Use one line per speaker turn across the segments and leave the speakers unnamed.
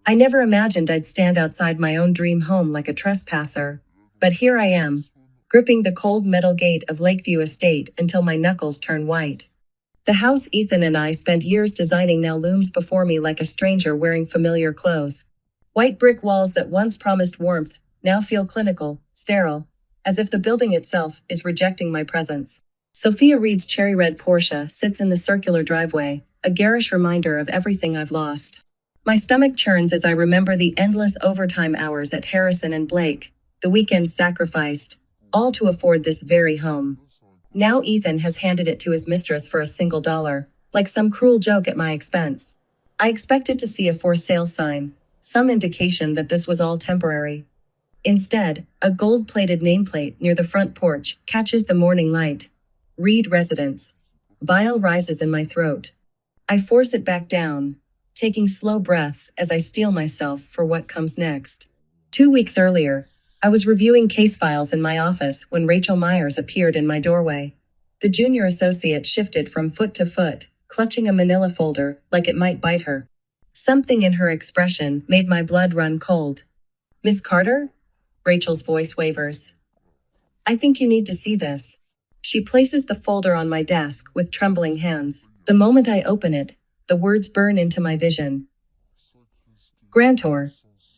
I never imagined I'd stand outside my own dream home like a trespasser. But here I am, gripping the cold metal gate of Lakeview Estate until my knuckles turn white. The house Ethan and I spent years designing now looms before me like a stranger wearing familiar clothes. White brick walls that once promised warmth now feel clinical, sterile, as if the building itself is rejecting my presence. Sophia Reed's cherry red Porsche sits in the circular driveway, a garish reminder of everything I've lost. My stomach churns as I remember the endless overtime hours at Harrison and Blake, the weekends sacrificed, all to afford this very home. Now Ethan has handed it to his mistress for a single dollar, like some cruel joke at my expense. I expected to see a for sale sign, some indication that this was all temporary. Instead, a gold-plated nameplate near the front porch catches the morning light. Reed Residence. Bile rises in my throat. I force it back down, taking slow breaths as I steel myself for what comes next. 2 weeks earlier, I was reviewing case files in my office when Rachel Myers appeared in my doorway. The junior associate shifted from foot to foot, clutching a manila folder like it might bite her. Something in her expression made my blood run cold. "Miss Carter?" Rachel's voice wavers. "I think you need to see this." She places the folder on my desk with trembling hands. The moment I open it, the words burn into my vision. Grantor.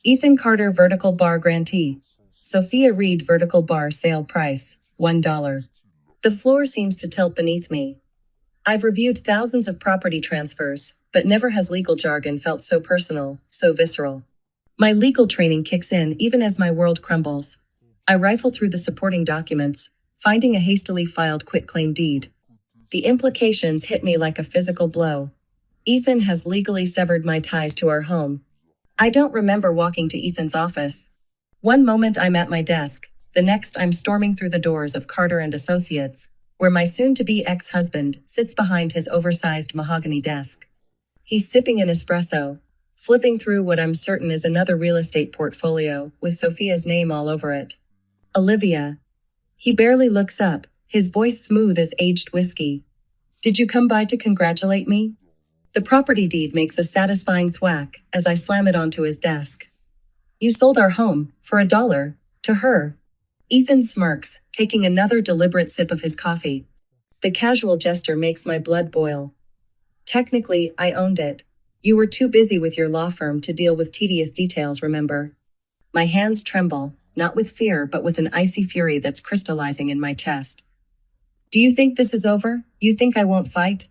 Ethan Carter Vertical Bar Grantee. Sophia Reed Vertical Bar Sale Price, $1. The floor seems to tilt beneath me. I've reviewed thousands of property transfers, but never has legal jargon felt so personal, so visceral. My legal training kicks in even as my world crumbles. I rifle through the supporting documents, finding a hastily filed quitclaim deed. The implications hit me like a physical blow. Ethan has legally severed my ties to our home. I don't remember walking to Ethan's office. One moment I'm at my desk, the next I'm storming through the doors of Carter and Associates, where my soon-to-be ex-husband sits behind his oversized mahogany desk. He's sipping an espresso, flipping through what I'm certain is another real estate portfolio with Sophia's name all over it. "Olivia." He barely looks up, his voice smooth as aged whiskey. "Did you come by to congratulate me?" The property deed makes a satisfying thwack as I slam it onto his desk. "You sold our home, for $1, to her." Ethan smirks, taking another deliberate sip of his coffee. The casual gesture makes my blood boil. "Technically, I owned it. You were too busy with your law firm to deal with tedious details, remember?" My hands tremble, not with fear but with an icy fury that's crystallizing in my chest. "Do you think this is over? You think I won't fight?"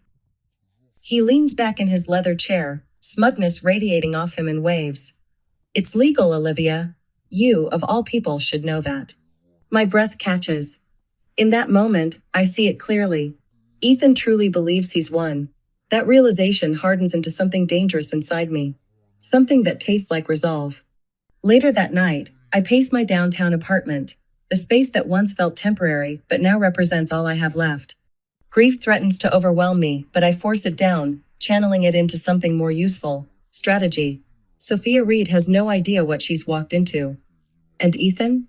He leans back in his leather chair, smugness radiating off him in waves. "It's legal, Olivia. You, of all people, should know that." My breath catches. In that moment, I see it clearly. Ethan truly believes he's won. That realization hardens into something dangerous inside me. Something that tastes like resolve. Later that night, I pace my downtown apartment, the space that once felt temporary but now represents all I have left. Grief threatens to overwhelm me, but I force it down, channeling it into something more useful: strategy. Sophia Reed has no idea what she's walked into. And Ethan?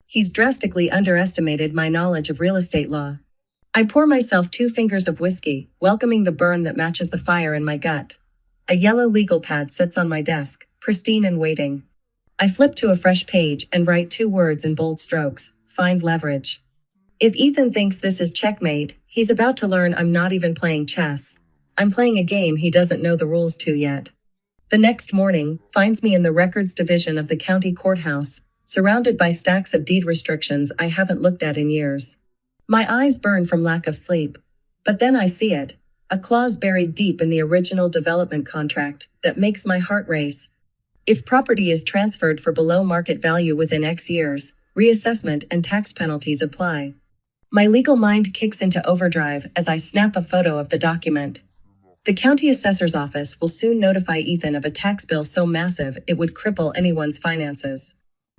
He's drastically underestimated my knowledge of real estate law. I pour myself 2 fingers of whiskey, welcoming the burn that matches the fire in my gut. A yellow legal pad sits on my desk, pristine and waiting. I flip to a fresh page and write 2 words in bold strokes: find leverage. If Ethan thinks this is checkmate, he's about to learn I'm not even playing chess. I'm playing a game he doesn't know the rules to yet. The next morning finds me in the records division of the county courthouse, surrounded by stacks of deed restrictions I haven't looked at in years. My eyes burn from lack of sleep. But then I see it, a clause buried deep in the original development contract that makes my heart race. If property is transferred for below market value within X years, reassessment and tax penalties apply. My legal mind kicks into overdrive as I snap a photo of the document. The county assessor's office will soon notify Ethan of a tax bill so massive it would cripple anyone's finances.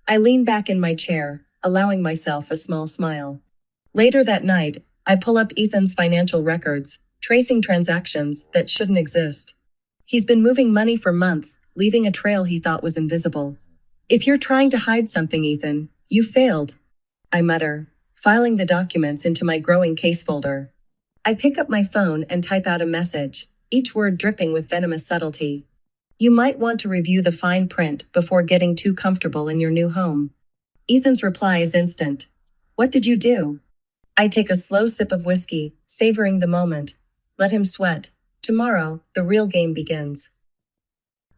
I lean back in my chair, allowing myself a small smile. Later that night, I pull up Ethan's financial records, tracing transactions that shouldn't exist. He's been moving money for months, leaving a trail he thought was invisible. "If you're trying to hide something, Ethan, you failed," I mutter, filing the documents into my growing case folder. I pick up my phone and type out a message, each word dripping with venomous subtlety. You might want to review the fine print before getting too comfortable in your new home. Ethan's reply is instant. What did you do? I take a slow sip of whiskey, savoring the moment. Let him sweat. Tomorrow, the real game begins.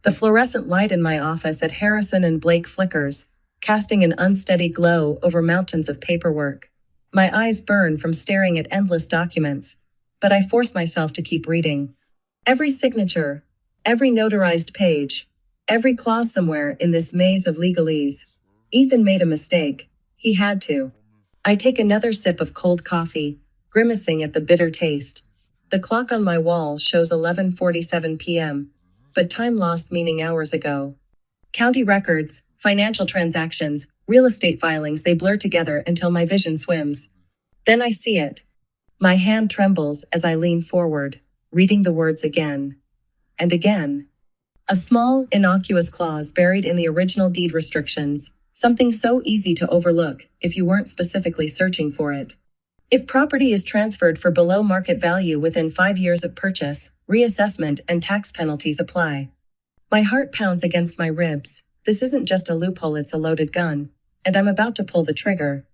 The fluorescent light in my office at Harrison and Blake flickers, casting an unsteady glow over mountains of paperwork. My eyes burn from staring at endless documents, but I force myself to keep reading. Every signature, every notarized page, every clause somewhere in this maze of legalese. Ethan made a mistake. He had to. I take another sip of cold coffee, grimacing at the bitter taste. The clock on my wall shows 11:47 p.m., but time lost meaning hours ago. County records, financial transactions, real estate filings, they blur together until my vision swims. Then I see it. My hand trembles as I lean forward, reading the words again and again. A small, innocuous clause buried in the original deed restrictions, something so easy to overlook if you weren't specifically searching for it. If property is transferred for below market value within 5 years of purchase, reassessment and tax penalties apply. My heart pounds against my ribs. This isn't just a loophole, it's a loaded gun, and I'm about to pull the trigger.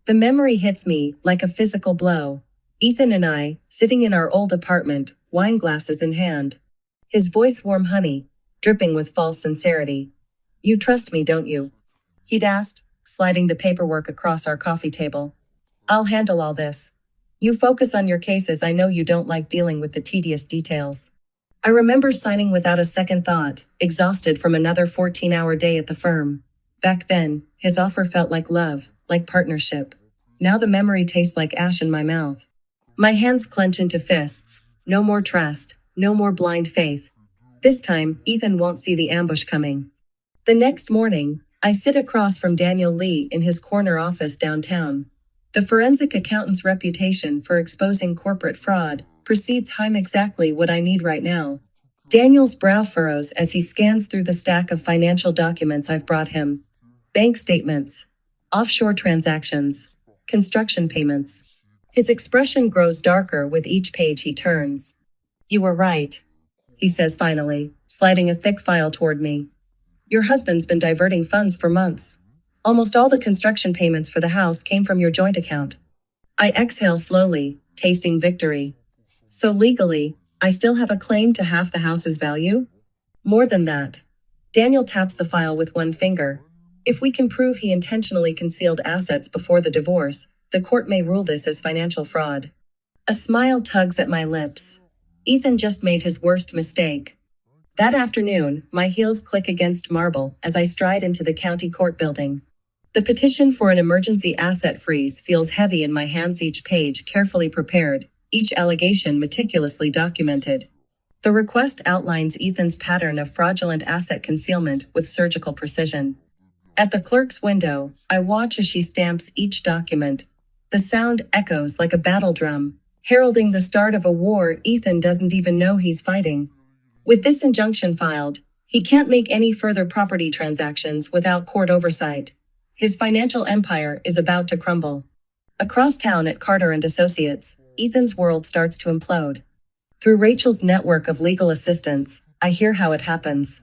The memory hits me like a physical blow. Ethan and I, sitting in our old apartment, wine glasses in hand. His voice warm honey, dripping with false sincerity. You trust me, don't you? He'd asked, sliding the paperwork across our coffee table. I'll handle all this. You focus on your cases, I know you don't like dealing with the tedious details. I remember signing without a second thought, exhausted from another 14-hour day at the firm. Back then, his offer felt like love, like partnership. Now the memory tastes like ash in my mouth. My hands clench into fists. No more trust, no more blind faith. This time, Ethan won't see the ambush coming. The next morning, I sit across from Daniel Lee in his corner office downtown. The forensic accountant's reputation for exposing corporate fraud precedes him exactly what I need right now. Daniel's brow furrows as he scans through the stack of financial documents I've brought him. Bank statements, offshore transactions, construction payments. His expression grows darker with each page he turns. You were right, he says finally, sliding a thick file toward me. Your husband's been diverting funds for months. Almost all the construction payments for the house came from your joint account. I exhale slowly, tasting victory. So legally, I still have a claim to half the house's value? More than that. Daniel taps the file with one finger. If we can prove he intentionally concealed assets before the divorce, the court may rule this as financial fraud. A smile tugs at my lips. Ethan just made his worst mistake. That afternoon, my heels click against marble as I stride into the county court building. The petition for an emergency asset freeze feels heavy in my hands, each page carefully prepared, each allegation meticulously documented. The request outlines Ethan's pattern of fraudulent asset concealment with surgical precision. At the clerk's window, I watch as she stamps each document. The sound echoes like a battle drum, heralding the start of a war Ethan doesn't even know he's fighting. With this injunction filed, he can't make any further property transactions without court oversight. His financial empire is about to crumble. Across town at Carter and Associates, Ethan's world starts to implode. Through Rachel's network of legal assistants, I hear how it happens.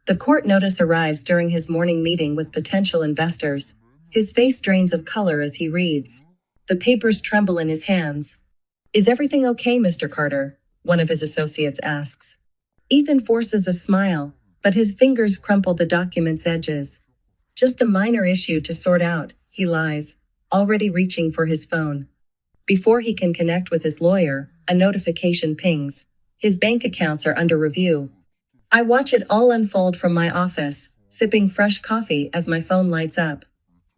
The court notice arrives during his morning meeting with potential investors. His face drains of color as he reads. The papers tremble in his hands. Is everything okay, Mr. Carter? One of his associates asks. Ethan forces a smile, but his fingers crumple the document's edges. Just a minor issue to sort out, he lies, already reaching for his phone. Before he can connect with his lawyer, a notification pings. His bank accounts are under review. I watch it all unfold from my office, sipping fresh coffee as my phone lights up.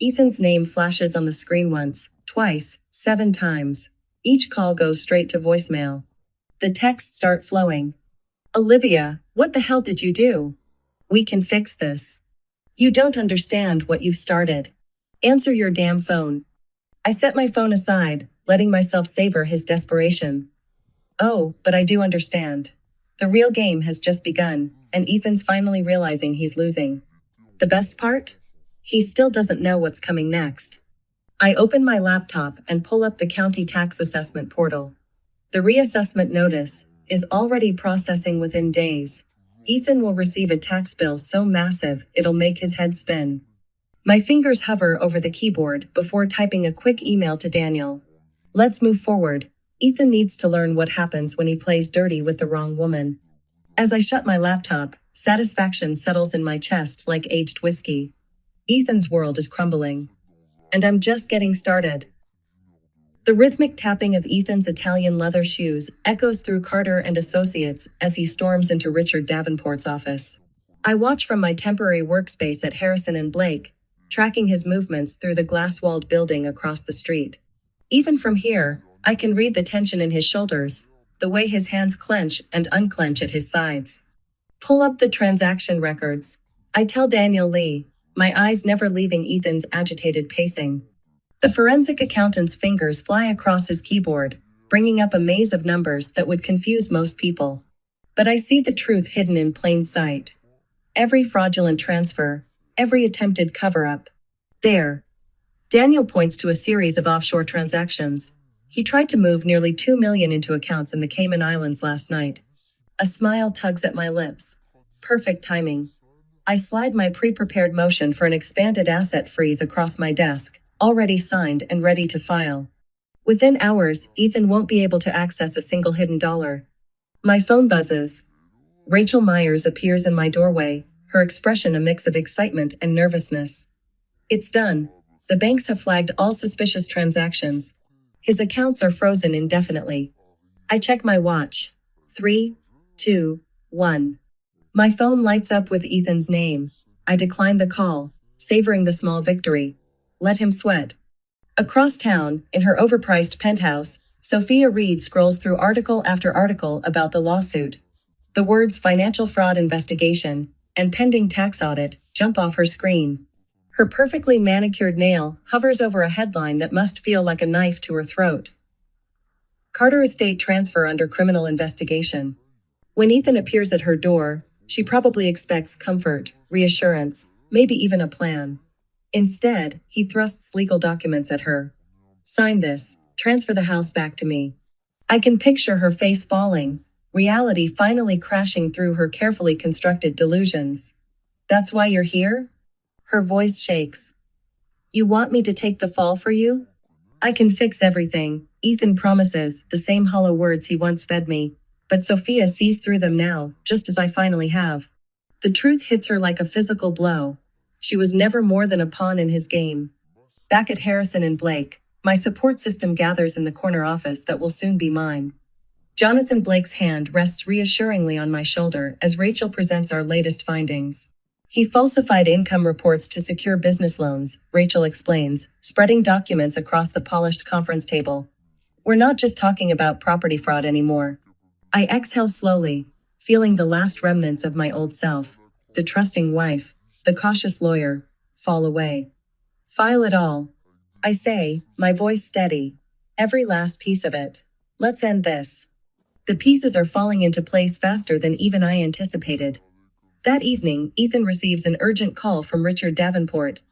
Ethan's name flashes on the screen once, twice, 7 times. Each call goes straight to voicemail. The texts start flowing. Olivia, what the hell did you do? We can fix this. You don't understand what you've started. Answer your damn phone. I set my phone aside, letting myself savor his desperation. Oh, but I do understand. The real game has just begun, and Ethan's finally realizing he's losing. The best part? He still doesn't know what's coming next. I open my laptop and pull up the county tax assessment portal. The reassessment notice is already processing within days. Ethan will receive a tax bill so massive it'll make his head spin. My fingers hover over the keyboard before typing a quick email to Daniel. Let's move forward. Ethan needs to learn what happens when he plays dirty with the wrong woman. As I shut my laptop, satisfaction settles in my chest like aged whiskey. Ethan's world is crumbling. And I'm just getting started. The rhythmic tapping of Ethan's Italian leather shoes echoes through Carter and Associates as he storms into Richard Davenport's office. I watch from my temporary workspace at Harrison and Blake, tracking his movements through the glass-walled building across the street. Even from here, I can read the tension in his shoulders, the way his hands clench and unclench at his sides. Pull up the transaction records. I tell Daniel Lee, my eyes never leaving Ethan's agitated pacing. The forensic accountant's fingers fly across his keyboard, bringing up a maze of numbers that would confuse most people. But I see the truth hidden in plain sight. Every fraudulent transfer, every attempted cover-up. There. Daniel points to a series of offshore transactions. He tried to move nearly $2 million into accounts in the Cayman Islands last night. A smile tugs at my lips. Perfect timing. I slide my pre-prepared motion for an expanded asset freeze across my desk, already signed and ready to file. Within hours, Ethan won't be able to access a single hidden dollar. My phone buzzes. Rachel Myers appears in my doorway, her expression a mix of excitement and nervousness. It's done. The banks have flagged all suspicious transactions. His accounts are frozen indefinitely. I check my watch. 3, 2, 1. My phone lights up with Ethan's name. I decline the call, savoring the small victory. Let him sweat. Across town, in her overpriced penthouse, Sophia Reed scrolls through article after article about the lawsuit. The words financial fraud investigation and pending tax audit jump off her screen. Her perfectly manicured nail hovers over a headline that must feel like a knife to her throat. Carter estate transfer under criminal investigation. When Ethan appears at her door, she probably expects comfort, reassurance, maybe even a plan. Instead, he thrusts legal documents at her. Sign this, transfer the house back to me. I can picture her face falling, reality finally crashing through her carefully constructed delusions. That's why you're here? Her voice shakes. You want me to take the fall for you? I can fix everything, Ethan promises, the same hollow words he once fed me. But Sophia sees through them now, just as I finally have. The truth hits her like a physical blow. She was never more than a pawn in his game. Back at Harrison and Blake, my support system gathers in the corner office that will soon be mine. Jonathan Blake's hand rests reassuringly on my shoulder as Rachel presents our latest findings. He falsified income reports to secure business loans, Rachel explains, spreading documents across the polished conference table. We're not just talking about property fraud anymore. I exhale slowly, feeling the last remnants of my old self, the trusting wife, the cautious lawyer, fall away. File it all. I say, my voice steady. Every last piece of it. Let's end this. The pieces are falling into place faster than even I anticipated. That evening, Ethan receives an urgent call from Richard Davenport.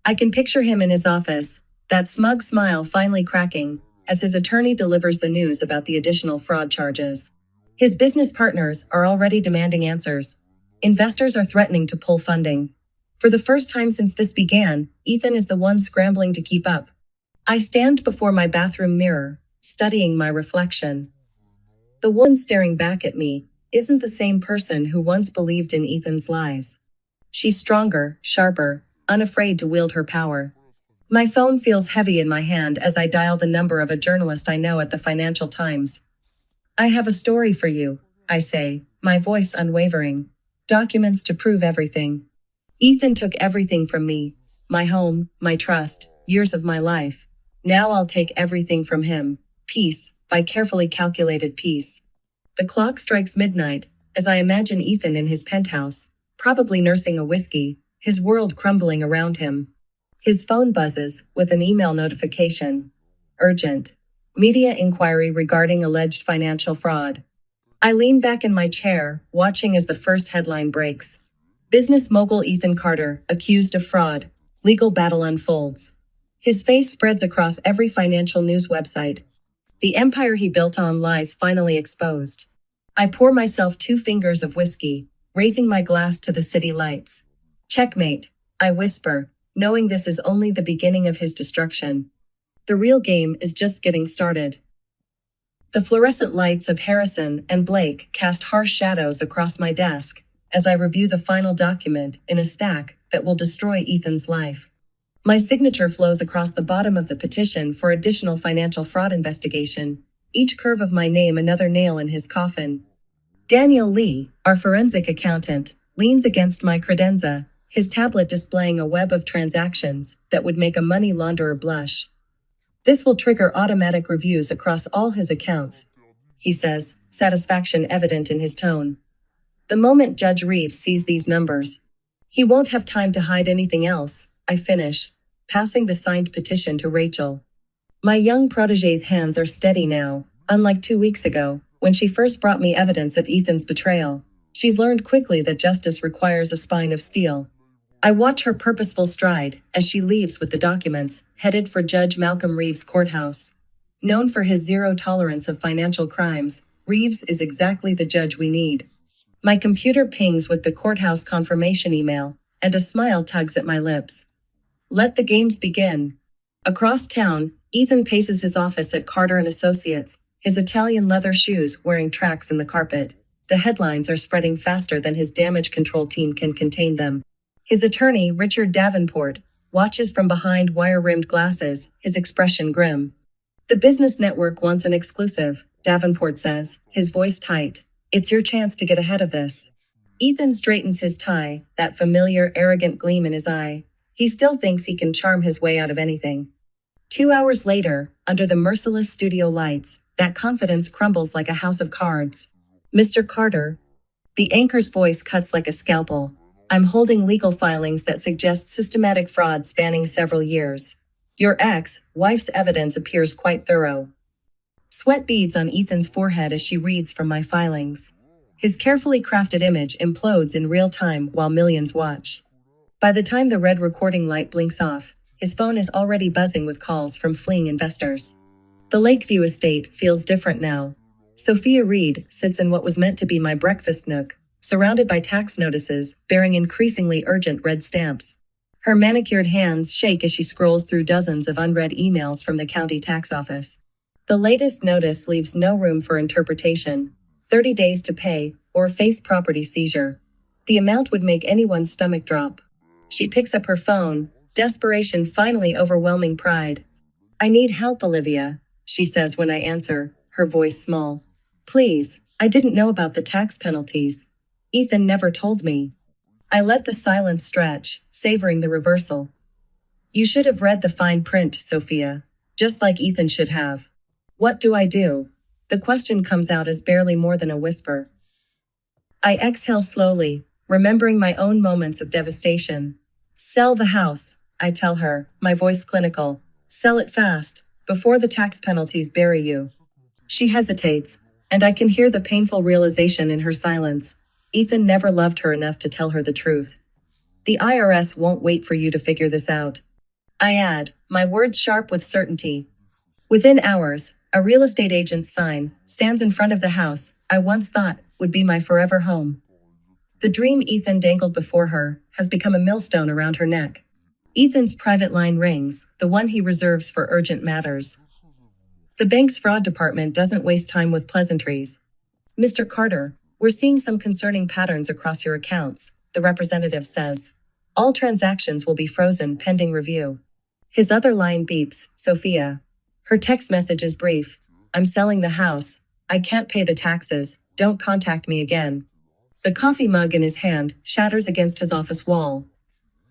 I can picture him in his office, that smug smile finally cracking, as his attorney delivers the news about the additional fraud charges. His business partners are already demanding answers. Investors are threatening to pull funding. For the first time since this began, Ethan is the one scrambling to keep up. I stand before my bathroom mirror, studying my reflection. The woman staring back at me isn't the same person who once believed in Ethan's lies. She's stronger, sharper, unafraid to wield her power. My phone feels heavy in my hand as I dial the number of a journalist I know at the Financial Times. I have a story for you, I say, my voice unwavering. Documents to prove everything. Ethan took everything from me. My home, my trust, years of my life. Now I'll take everything from him. Piece by carefully calculated piece. The clock strikes midnight, as I imagine Ethan in his penthouse, probably nursing a whiskey, his world crumbling around him. His phone buzzes with an email notification. Urgent. Media inquiry regarding alleged financial fraud. I lean back in my chair, watching as the first headline breaks. Business mogul Ethan Carter, accused of fraud. Legal battle unfolds. His face spreads across every financial news website. The empire he built on lies finally exposed. I pour myself 2 fingers of whiskey, raising my glass to the city lights. Checkmate, I whisper, knowing this is only the beginning of his destruction. The real game is just getting started. The fluorescent lights of Harrison and Blake cast harsh shadows across my desk as I review the final document in a stack that will destroy Ethan's life. My signature flows across the bottom of the petition for additional financial fraud investigation, each curve of my name another nail in his coffin. Daniel Lee, our forensic accountant, leans against my credenza, his tablet displaying a web of transactions that would make a money launderer blush. This will trigger automatic reviews across all his accounts, he says, satisfaction evident in his tone. The moment Judge Reeves sees these numbers, he won't have time to hide anything else, I finish, passing the signed petition to Rachel. My young protege's hands are steady now, unlike 2 weeks ago, when she first brought me evidence of Ethan's betrayal. She's learned quickly that justice requires a spine of steel. I watch her purposeful stride as she leaves with the documents, headed for Judge Malcolm Reeves' courthouse. Known for his zero tolerance of financial crimes, Reeves is exactly the judge we need. My computer pings with the courthouse confirmation email, and a smile tugs at my lips. Let the games begin. Across town, Ethan paces his office at Carter & Associates, his Italian leather shoes wearing tracks in the carpet. The headlines are spreading faster than his damage control team can contain them. His attorney, Richard Davenport, watches from behind wire-rimmed glasses, his expression grim. The business network wants an exclusive, Davenport says, his voice tight. It's your chance to get ahead of this. Ethan straightens his tie, that familiar, arrogant gleam in his eye. He still thinks he can charm his way out of anything. 2 hours later, under the merciless studio lights, that confidence crumbles like a house of cards. Mr. Carter. The anchor's voice cuts like a scalpel. I'm holding legal filings that suggest systematic fraud spanning several years. Your ex-wife's evidence appears quite thorough. Sweat beads on Ethan's forehead as she reads from my filings. His carefully crafted image implodes in real time while millions watch. By the time the red recording light blinks off, his phone is already buzzing with calls from fleeing investors. The Lakeview estate feels different now. Sophia Reed sits in what was meant to be my breakfast nook, surrounded by tax notices bearing increasingly urgent red stamps. Her manicured hands shake as she scrolls through dozens of unread emails from the county tax office. The latest notice leaves no room for interpretation. 30 days to pay, or face property seizure. The amount would make anyone's stomach drop. She picks up her phone, desperation finally overwhelming pride. I need help, Olivia, she says when I answer, her voice small. Please, I didn't know about the tax penalties. Ethan never told me. I let the silence stretch, savoring the reversal. You should have read the fine print, Sophia. Just like Ethan should have. What do I do? The question comes out as barely more than a whisper. I exhale slowly, remembering my own moments of devastation. Sell the house, I tell her, my voice clinical. Sell it fast, before the tax penalties bury you. She hesitates, and I can hear the painful realization in her silence. Ethan never loved her enough to tell her the truth. The IRS won't wait for you to figure this out. I add, my words sharp with certainty. Within hours, a real estate agent's sign stands in front of the house I once thought would be my forever home. The dream Ethan dangled before her has become a millstone around her neck. Ethan's private line rings, the one he reserves for urgent matters. The bank's fraud department doesn't waste time with pleasantries. Mr. Carter, we're seeing some concerning patterns across your accounts, the representative says. All transactions will be frozen pending review. His other line beeps, Sophia. Her text message is brief. I'm selling the house. I can't pay the taxes. Don't contact me again. The coffee mug in his hand shatters against his office wall.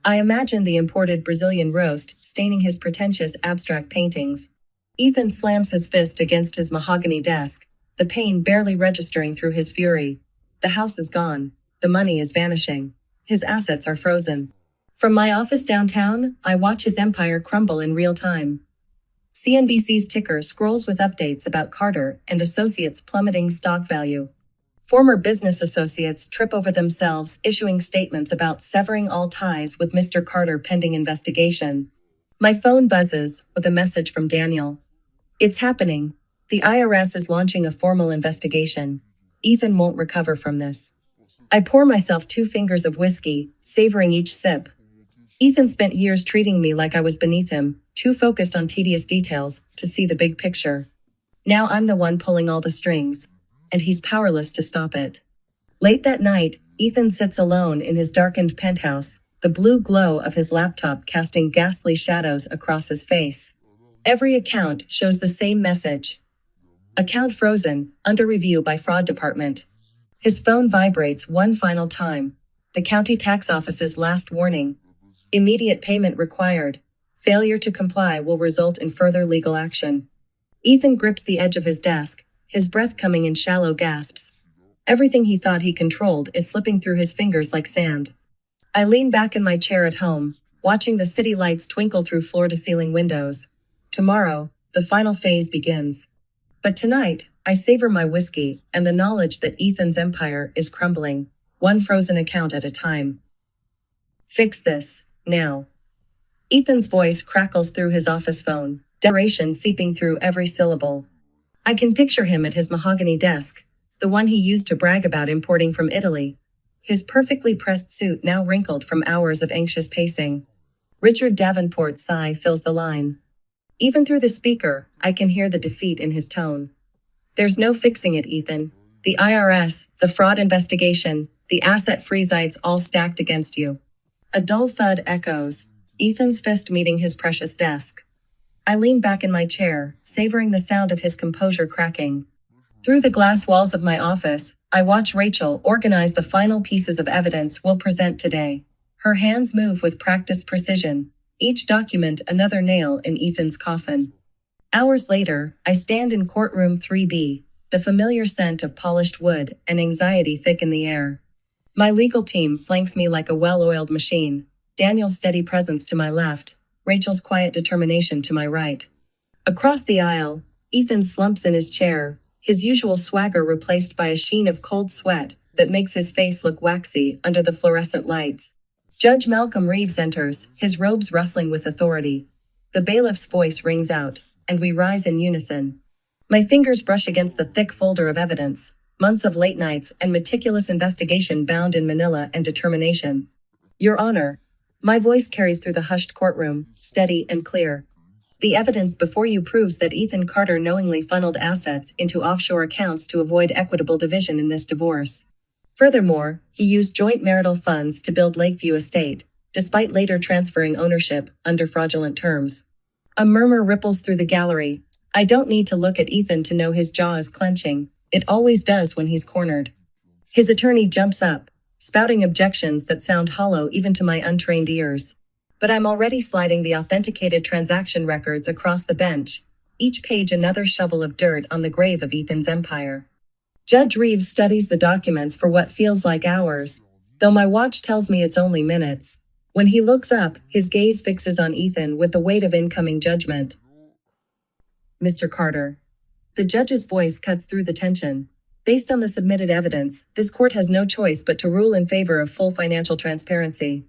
I imagine the imported Brazilian roast staining his pretentious abstract paintings. Ethan slams his fist against his mahogany desk, the pain barely registering through his fury. The house is gone. The money is vanishing. His assets are frozen. From my office downtown, I watch his empire crumble in real time. CNBC's ticker scrolls with updates about Carter and Associates' plummeting stock value. Former business associates trip over themselves, issuing statements about severing all ties with Mr. Carter pending investigation. My phone buzzes with a message from Daniel. It's happening. The IRS is launching a formal investigation. Ethan won't recover from this. I pour myself 2 fingers of whiskey, savoring each sip. Ethan spent years treating me like I was beneath him, too focused on tedious details to see the big picture. Now I'm the one pulling all the strings, and he's powerless to stop it. Late that night, Ethan sits alone in his darkened penthouse, the blue glow of his laptop casting ghastly shadows across his face. Every account shows the same message. Account frozen, under review by fraud department. His phone vibrates one final time. The county tax office's last warning. Immediate payment required. Failure to comply will result in further legal action. Ethan grips the edge of his desk, his breath coming in shallow gasps. Everything he thought he controlled is slipping through his fingers like sand. I lean back in my chair at home, watching the city lights twinkle through floor-to-ceiling windows. Tomorrow, the final phase begins. But tonight, I savor my whiskey and the knowledge that Ethan's empire is crumbling, one frozen account at a time. Fix this, now. Ethan's voice crackles through his office phone, desperation seeping through every syllable. I can picture him at his mahogany desk, the one he used to brag about importing from Italy. His perfectly pressed suit now wrinkled from hours of anxious pacing. Richard Davenport's sigh fills the line. Even through the speaker, I can hear the defeat in his tone. There's no fixing it, Ethan. The IRS, the fraud investigation, the asset freezites all stacked against you. A dull thud echoes, Ethan's fist meeting his precious desk. I lean back in my chair, savoring the sound of his composure cracking. Through the glass walls of my office, I watch Rachel organize the final pieces of evidence we'll present today. Her hands move with practiced precision, each document another nail in Ethan's coffin. Hours later, I stand in courtroom 3B, the familiar scent of polished wood and anxiety thick in the air. My legal team flanks me like a well-oiled machine, Daniel's steady presence to my left, Rachel's quiet determination to my right. Across the aisle, Ethan slumps in his chair, his usual swagger replaced by a sheen of cold sweat that makes his face look waxy under the fluorescent lights. Judge Malcolm Reeves enters, his robes rustling with authority. The bailiff's voice rings out, and we rise in unison. My fingers brush against the thick folder of evidence, months of late nights and meticulous investigation bound in manila and determination. Your Honor, my voice carries through the hushed courtroom, steady and clear. The evidence before you proves that Ethan Carter knowingly funneled assets into offshore accounts to avoid equitable division in this divorce. Furthermore, he used joint marital funds to build Lakeview Estate, despite later transferring ownership under fraudulent terms. A murmur ripples through the gallery. I don't need to look at Ethan to know his jaw is clenching. It always does when he's cornered. His attorney jumps up, spouting objections that sound hollow even to my untrained ears. But I'm already sliding the authenticated transaction records across the bench, each page another shovel of dirt on the grave of Ethan's empire. Judge Reeves studies the documents for what feels like hours, though my watch tells me it's only minutes. When he looks up, his gaze fixes on Ethan with the weight of incoming judgment. Mr. Carter. The judge's voice cuts through the tension. Based on the submitted evidence, this court has no choice but to rule in favor of full financial transparency.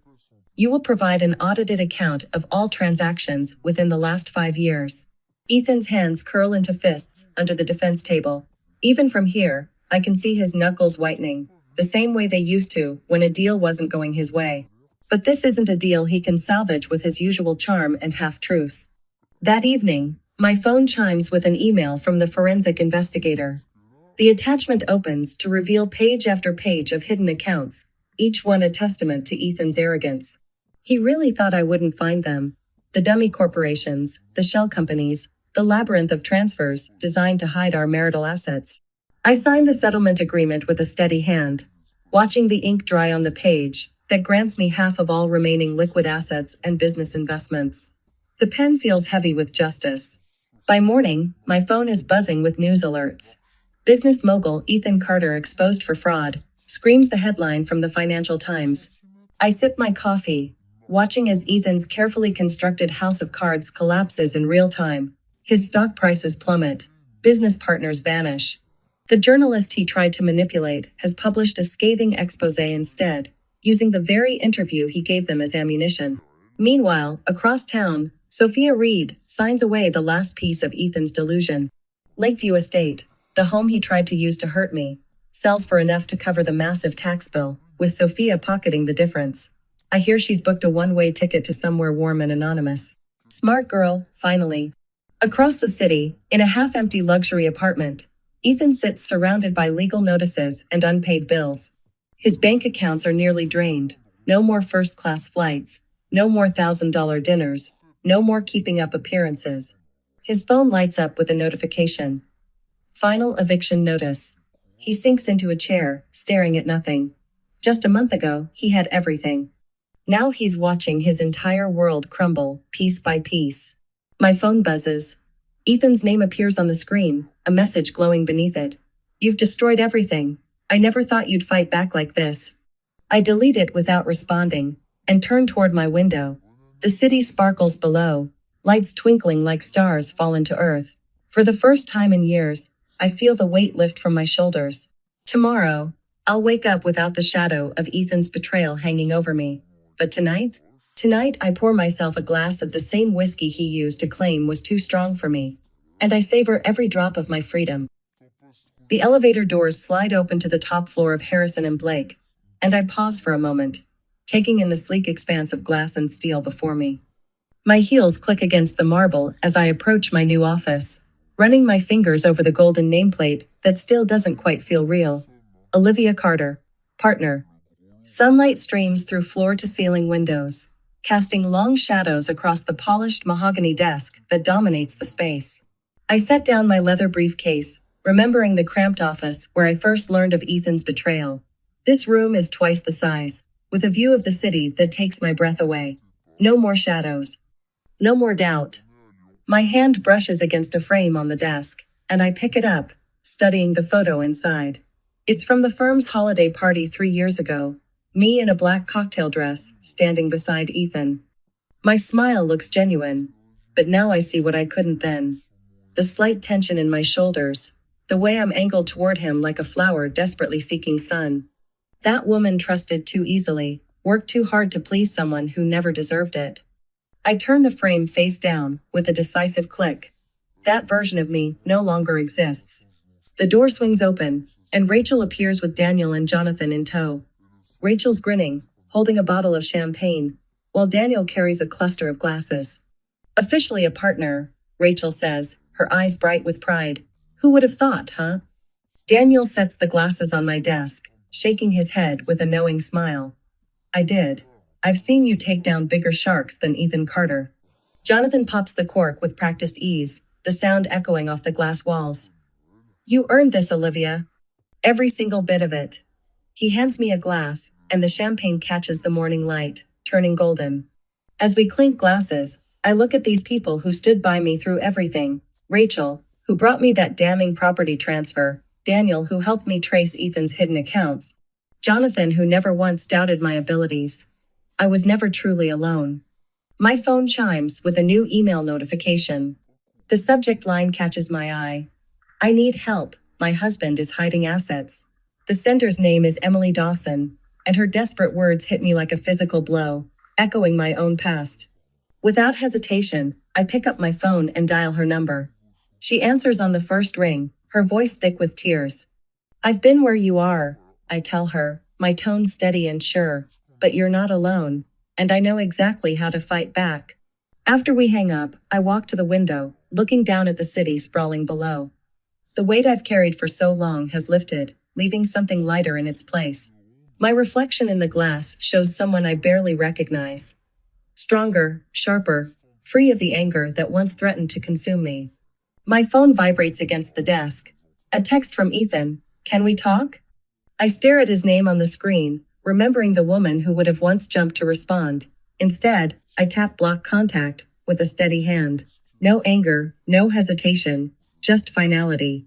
You will provide an audited account of all transactions within the last 5 years. Ethan's hands curl into fists under the defense table. Even from here, I can see his knuckles whitening, the same way they used to when a deal wasn't going his way. But this isn't a deal he can salvage with his usual charm and half-truths. That evening, my phone chimes with an email from the forensic investigator. The attachment opens to reveal page after page of hidden accounts, each one a testament to Ethan's arrogance. He really thought I wouldn't find them. The dummy corporations, the shell companies, the labyrinth of transfers designed to hide our marital assets. I signed the settlement agreement with a steady hand, watching the ink dry on the page that grants me half of all remaining liquid assets and business investments. The pen feels heavy with justice. By morning, my phone is buzzing with news alerts. Business mogul Ethan Carter exposed for fraud, screams the headline from the Financial Times. I sip my coffee, watching as Ethan's carefully constructed house of cards collapses in real time. His stock prices plummet. Business partners vanish. The journalist he tried to manipulate has published a scathing expose instead, using the very interview he gave them as ammunition. Meanwhile, across town, Sophia Reed signs away the last piece of Ethan's delusion. Lakeview Estate, the home he tried to use to hurt me, sells for enough to cover the massive tax bill, with Sophia pocketing the difference. I hear she's booked a one-way ticket to somewhere warm and anonymous. Smart girl, finally. Across the city, in a half-empty luxury apartment, Ethan sits surrounded by legal notices and unpaid bills. His bank accounts are nearly drained. No more first-class flights. No more $1,000 dinners. No more keeping up appearances. His phone lights up with a notification. Final eviction notice. He sinks into a chair, staring at nothing. Just a month ago, he had everything. Now he's watching his entire world crumble, piece by piece. My phone buzzes. Ethan's name appears on the screen, a message glowing beneath it. You've destroyed everything. I never thought you'd fight back like this. I delete it without responding, and turn toward my window. The city sparkles below, lights twinkling like stars fallen to earth. For the first time in years, I feel the weight lift from my shoulders. Tomorrow, I'll wake up without the shadow of Ethan's betrayal hanging over me. But tonight? Tonight I pour myself a glass of the same whiskey he used to claim was too strong for me. And I savor every drop of my freedom. The elevator doors slide open to the top floor of Harrison and Blake, and I pause for a moment, taking in the sleek expanse of glass and steel before me. My heels click against the marble as I approach my new office, running my fingers over the golden nameplate that still doesn't quite feel real. Olivia Carter, partner. Sunlight streams through floor-to-ceiling windows, casting long shadows across the polished mahogany desk that dominates the space. I set down my leather briefcase, remembering the cramped office where I first learned of Ethan's betrayal. This room is twice the size, with a view of the city that takes my breath away. No more shadows. No more doubt. My hand brushes against a frame on the desk, and I pick it up, studying the photo inside. It's from the firm's holiday party 3 years ago. Me in a black cocktail dress, standing beside Ethan. My smile looks genuine, but now I see what I couldn't then. The slight tension in my shoulders, the way I'm angled toward him like a flower desperately seeking sun. That woman trusted too easily, worked too hard to please someone who never deserved it. I turn the frame face down, with a decisive click. That version of me no longer exists. The door swings open, and Rachel appears with Daniel and Jonathan in tow. Rachel's grinning, holding a bottle of champagne, while Daniel carries a cluster of glasses. Officially a partner, Rachel says, her eyes bright with pride. Who would have thought, huh? Daniel sets the glasses on my desk, shaking his head with a knowing smile. I did. I've seen you take down bigger sharks than Ethan Carter. Jonathan pops the cork with practiced ease, the sound echoing off the glass walls. You earned this, Olivia. Every single bit of it. He hands me a glass, and the champagne catches the morning light, turning golden. As we clink glasses, I look at these people who stood by me through everything. Rachel, who brought me that damning property transfer. Daniel, who helped me trace Ethan's hidden accounts. Jonathan, who never once doubted my abilities. I was never truly alone. My phone chimes with a new email notification. The subject line catches my eye. I need help. My husband is hiding assets. The sender's name is Emily Dawson, and her desperate words hit me like a physical blow, echoing my own past. Without hesitation, I pick up my phone and dial her number. She answers on the first ring, her voice thick with tears. I've been where you are, I tell her, my tone steady and sure, but you're not alone, and I know exactly how to fight back. After we hang up, I walk to the window, looking down at the city sprawling below. The weight I've carried for so long has lifted, leaving something lighter in its place. My reflection in the glass shows someone I barely recognize. Stronger, sharper, free of the anger that once threatened to consume me. My phone vibrates against the desk. A text from Ethan. Can we talk? I stare at his name on the screen, remembering the woman who would have once jumped to respond. Instead, I tap block contact with a steady hand. No anger, no hesitation, just finality.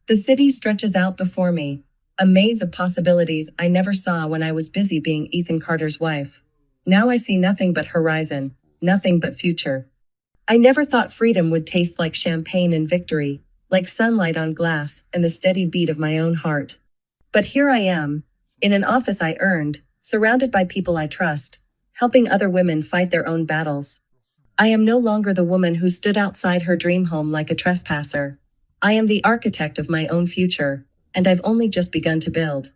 The city stretches out before me, a maze of possibilities I never saw when I was busy being Ethan Carter's wife. Now I see nothing but horizon, nothing but future. I never thought freedom would taste like champagne and victory, like sunlight on glass and the steady beat of my own heart. But here I am, in an office I earned, surrounded by people I trust, helping other women fight their own battles. I am no longer the woman who stood outside her dream home like a trespasser. I am the architect of my own future. and I've only just begun to build.